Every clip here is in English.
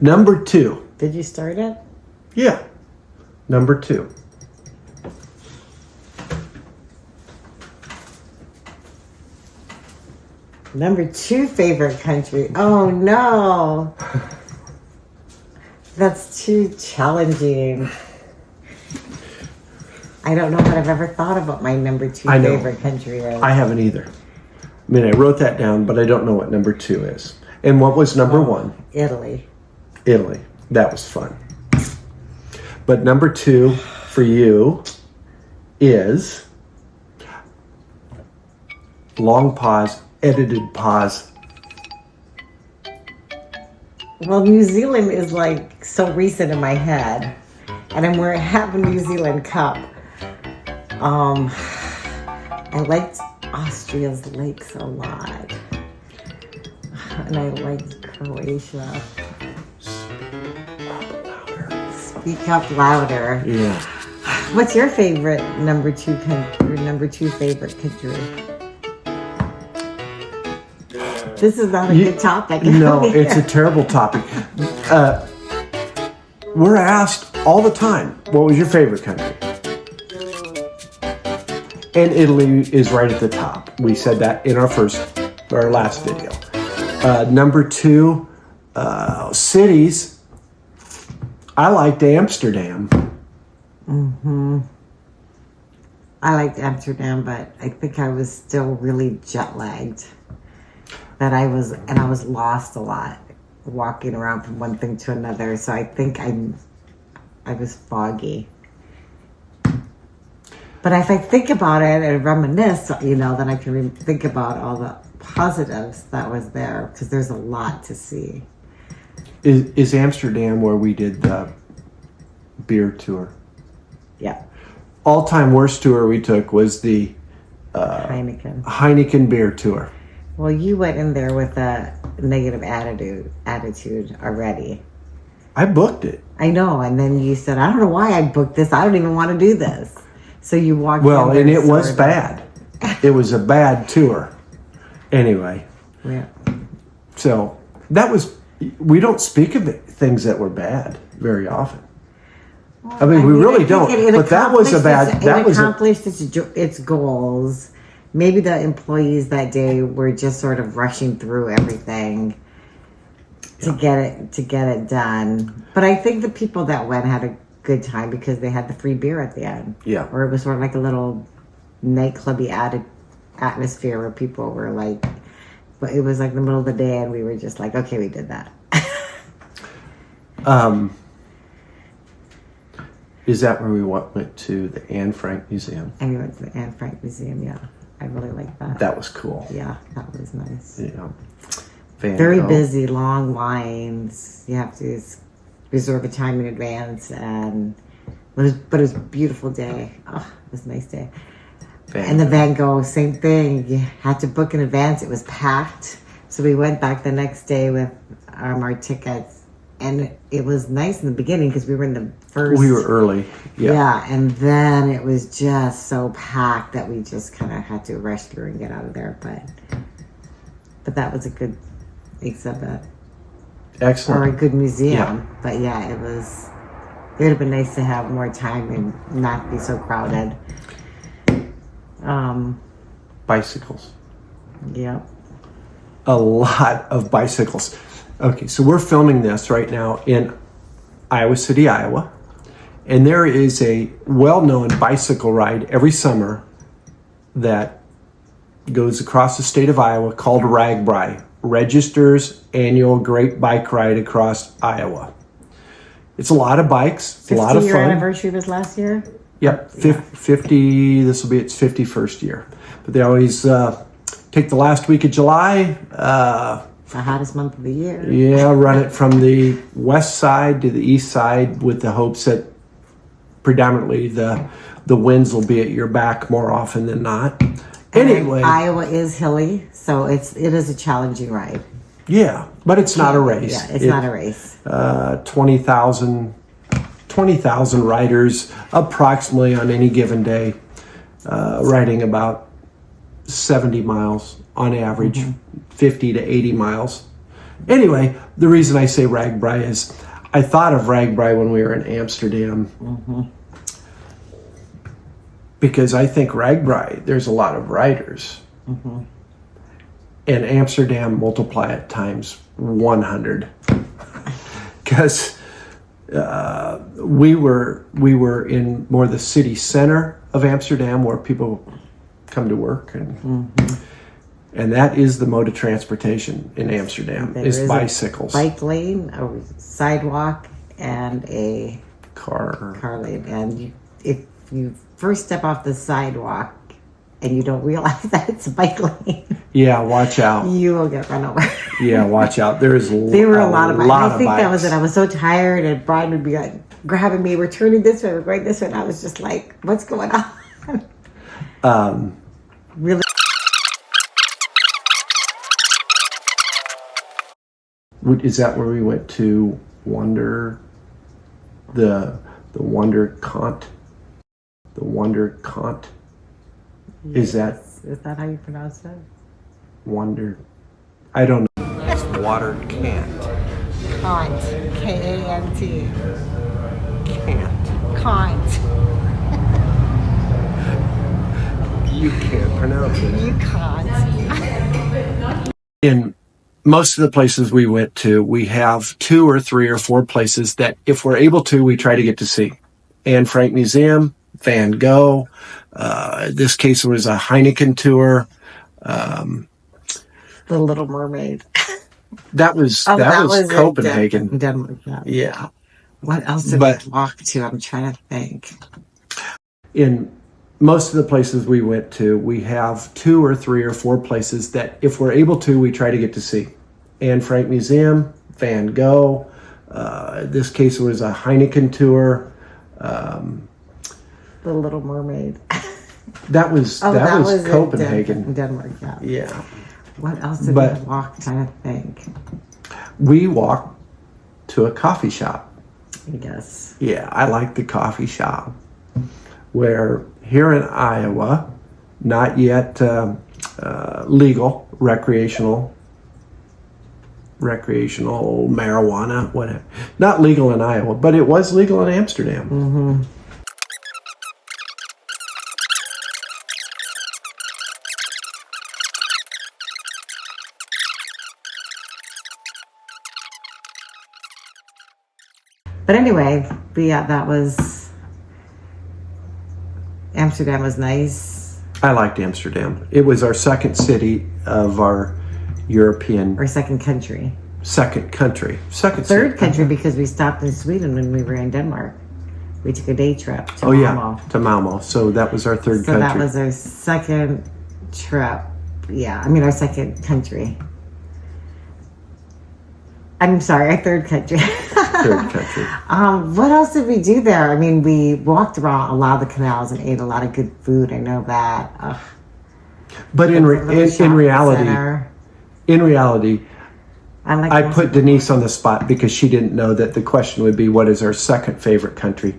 Number 2. Did you start it? Yeah. Number 2. Number 2 favorite country. Oh no. That's too challenging. I don't know what I've ever thought about my number 2 favorite country is. I haven't either. I mean, I wrote that down, but I don't know what number 2 is. And what was number 1? Italy. Italy. That was fun. But number 2 for you is long pause, edited pause. Well, New Zealand is like so recent in my head, and I'm wearing half a New Zealand cup. I liked Austria's lakes a lot, and I liked Croatia. Speak up louder. Yeah. What's your favorite number 2 country? Your number 2 favorite country? This is not a good topic. No, it's a terrible topic. We're asked all the time, what was your favorite country? And Italy is right at the top. We said that in our last video. Number 2, cities. I liked Amsterdam. I liked Amsterdam, but I think I was still really jet lagged. I was lost a lot, walking around from one thing to another. So I think I was foggy. But if I think about it and reminisce, then I can think about all the positives that was there, because there's a lot to see. Is Amsterdam where we did the beer tour? Yeah. All-time worst tour we took was the Heineken beer tour. Well, you went in there with a negative attitude already. I booked it. I know, and then you said, I don't know why I booked this. I don't even want to do this. So you walked Well, in. and it was bad. It was a bad tour. Anyway. Yeah. So we don't speak of things that were bad very often. Well, I mean, we really don't. But that was a bad. It accomplished its goals. Maybe the employees that day were just sort of rushing through everything to get it done. But I think the people that went had a good time because they had the free beer at the end. Yeah. Or it was sort of like a little nightclubby atmosphere where people were like, but it was like the middle of the day and we were just like, okay, we did that. Is that where we went to the Anne Frank Museum? And we went to the Anne Frank Museum, yeah. I really liked that. That was cool. Yeah, that was nice. Yeah. Very busy, long lines. You have to reserve a time in advance, but it was a beautiful day. Oh, it was a nice day. And the Van Gogh, same thing. You had to book in advance. It was packed. So we went back the next day with our tickets. And it was nice in the beginning because we were in the first. We were early. Yeah, and then it was just so packed that we just kind of had to rush through and get out of there. But that was a good exhibit. Excellent. Or a good museum. Yeah. But yeah, it would have been nice to have more time and not be so crowded. Bicycles. Yep. A lot of bicycles. Okay, so we're filming this right now in Iowa City, Iowa. And there is a well-known bicycle ride every summer that goes across the state of Iowa called RAGBRAI, Registers Annual Great Bike Ride Across Iowa. It's a lot of bikes. It's a lot of fun. 50-year anniversary was last year? Yep, 50, this will be its 51st year. But they always take the last week of July. The hottest month of the year. Yeah, run it from the west side to the east side with the hopes that predominantly the winds will be at your back more often than not. Anyway, and Iowa is hilly, so it is a challenging ride. Yeah, but it's not a race. Yeah, it's not a race. 20,000 riders approximately on any given day, riding about 70 miles on average, 50 to 80 miles. Anyway, the reason I say Ragbri is I thought of Ragbri when we were in Amsterdam. Because I think Ragbri, there's a lot of writers. And Amsterdam, multiply it times 100. Because we were in more the city center of Amsterdam where people come to work. And that is the mode of transportation in Amsterdam, is bicycles. Bike lane, a sidewalk, and a car lane. And if you first step off the sidewalk and you don't realize that it's a bike lane, yeah, watch out. You will get run over. Yeah, watch out. There were a lot of bikes. I think bikes. that was it. I was so tired, and Brian would be like grabbing me. We're turning this way. We're going this way. And I was just like, "What's going on?" Really. Is that where we went to Wonder, the Wonder Kant? The Wonder Kant? Is that how you pronounce it? Wonder, I don't know. It's water Kant. Kant. K-A-N-T. Kant. Kant. You can't pronounce it. You can't. In most of the places we went to, we have 2 or 3 or 4 places that if we're able to, we try to get to see. Anne Frank Museum, Van Gogh. In this case, it was a Heineken tour. The Little Mermaid. That was Copenhagen. Denmark. Yeah. What else did we walk to? I'm trying to think. In most of the places we went to, we have 2 or 3 or 4 places that if we're able to, we try to get to see. Anne Frank Museum, Van Gogh. In this case, it was a Heineken tour. The Little Mermaid. That was Copenhagen. Denmark. Yeah. What else did we walk? Trying to think. We walked to a coffee shop. I guess. Yeah, I like the coffee shop. Where here in Iowa, not yet legal, recreational marijuana, whatever. Not legal in Iowa, but it was legal in Amsterdam. But anyway, that was Amsterdam was nice. I liked Amsterdam. It was our second city of our European. Or second country. Third country because we stopped in Sweden when we were in Denmark. We took a day trip to Malmo. Yeah, to Malmo. So that was our third country. So that was our second trip. Yeah, I mean our second country. I'm sorry, our third country. Third country. What else did we do there? I mean, we walked around a lot of the canals and ate a lot of good food. I know that. But in reality, I put Denise on the spot because she didn't know that the question would be, what is our second favorite country?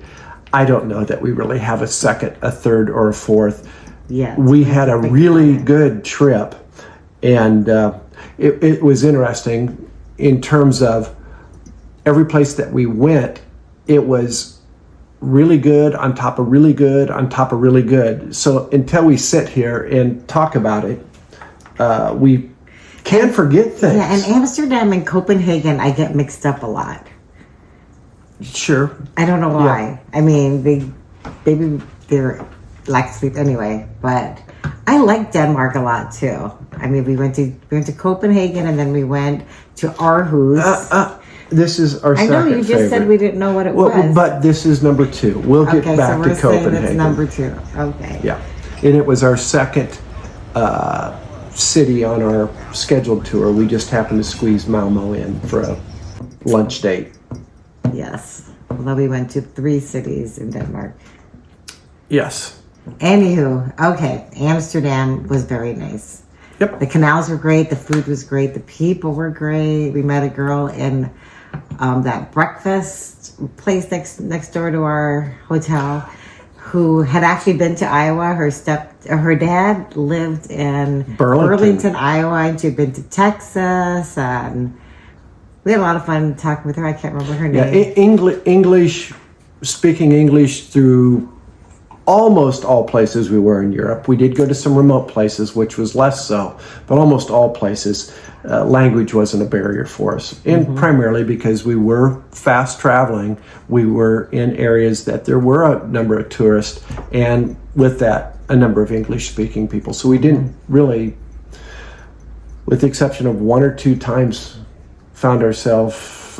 I don't know that we really have a second, a third, or a fourth. Yeah. We had a really good trip, and it was interesting in terms of every place that we went, it was really good on top of really good on top of really good. So until we sit here and talk about it, we can forget things. Yeah, and Amsterdam and Copenhagen, I get mixed up a lot. Sure. I don't know why. Yeah. I mean, maybe they're like sleep anyway, but I like Denmark a lot too. I mean, we went to Copenhagen and then we went to Aarhus. This is our second favorite. I know, you just said we didn't know what it was. But this is number 2. We'll get back to Copenhagen. That's number 2. Okay. Yeah. And it was our second city on our scheduled tour. We just happened to squeeze Malmo in for a lunch date. Yes. Although we went to 3 cities in Denmark. Yes. Anywho, okay. Amsterdam was very nice. Yep. The canals were great. The food was great. The people were great. We met a girl in that breakfast place next door to our hotel who had actually been to Iowa. Her dad lived in Burlington, Iowa, and she'd been to Texas and We had a lot of fun talking with her. I can't remember her Yeah, name. speaking English through almost all places we were in Europe. We did go to some remote places, which was less so, but almost all places, language wasn't a barrier for us. And primarily because we were fast traveling, we were in areas that there were a number of tourists, and with that, a number of English-speaking people. So we didn't really, with the exception of one or two times, found ourselves,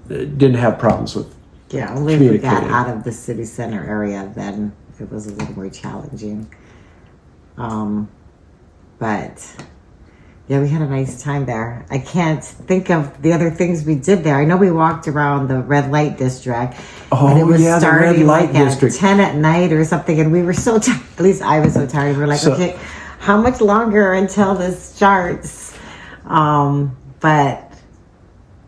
didn't have problems with Yeah, only if we got out of the city center area, then it was a little more challenging. But yeah, we had a nice time there. I can't think of the other things we did there. I know we walked around the red light district. Oh, it was yeah, the red light district. At 10 at night or something, and we were so tired. At least I was so tired. We were like, okay, how much longer until this starts? But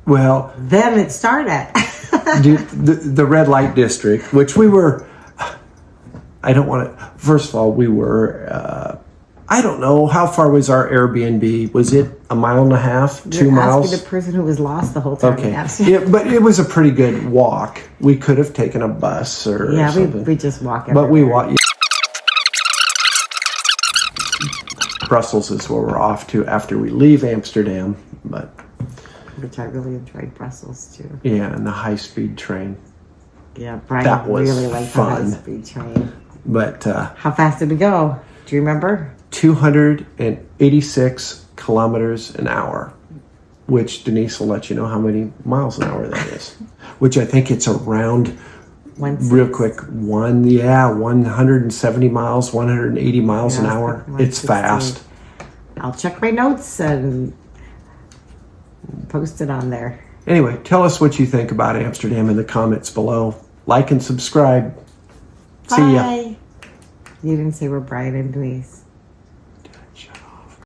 well, then it started. the red light district, which we were, I don't want to, first of all, we were, I don't know, how far was our Airbnb? Was it a mile and a half, 2 miles? Asking the person who was lost the whole time. Okay, but it was a pretty good walk. We could have taken a bus or something. we just walk everywhere. But we walked. Brussels is where we're off to after we leave Amsterdam, but... Which I really enjoyed Brussels too. Yeah, and the high-speed train. Yeah, Brian that was really liked fun. the high-speed train. But how fast did we go? Do you remember? 286 kilometers an hour, which Denise will let you know how many miles an hour that is. Which I think it's around, real quick, 170 miles, 180 miles an hour. It's fast. I'll check my notes and post it on there. Anyway, tell us what you think about Amsterdam in the comments below. Like and subscribe. Bye. See ya. You didn't say we're Brian and Denise.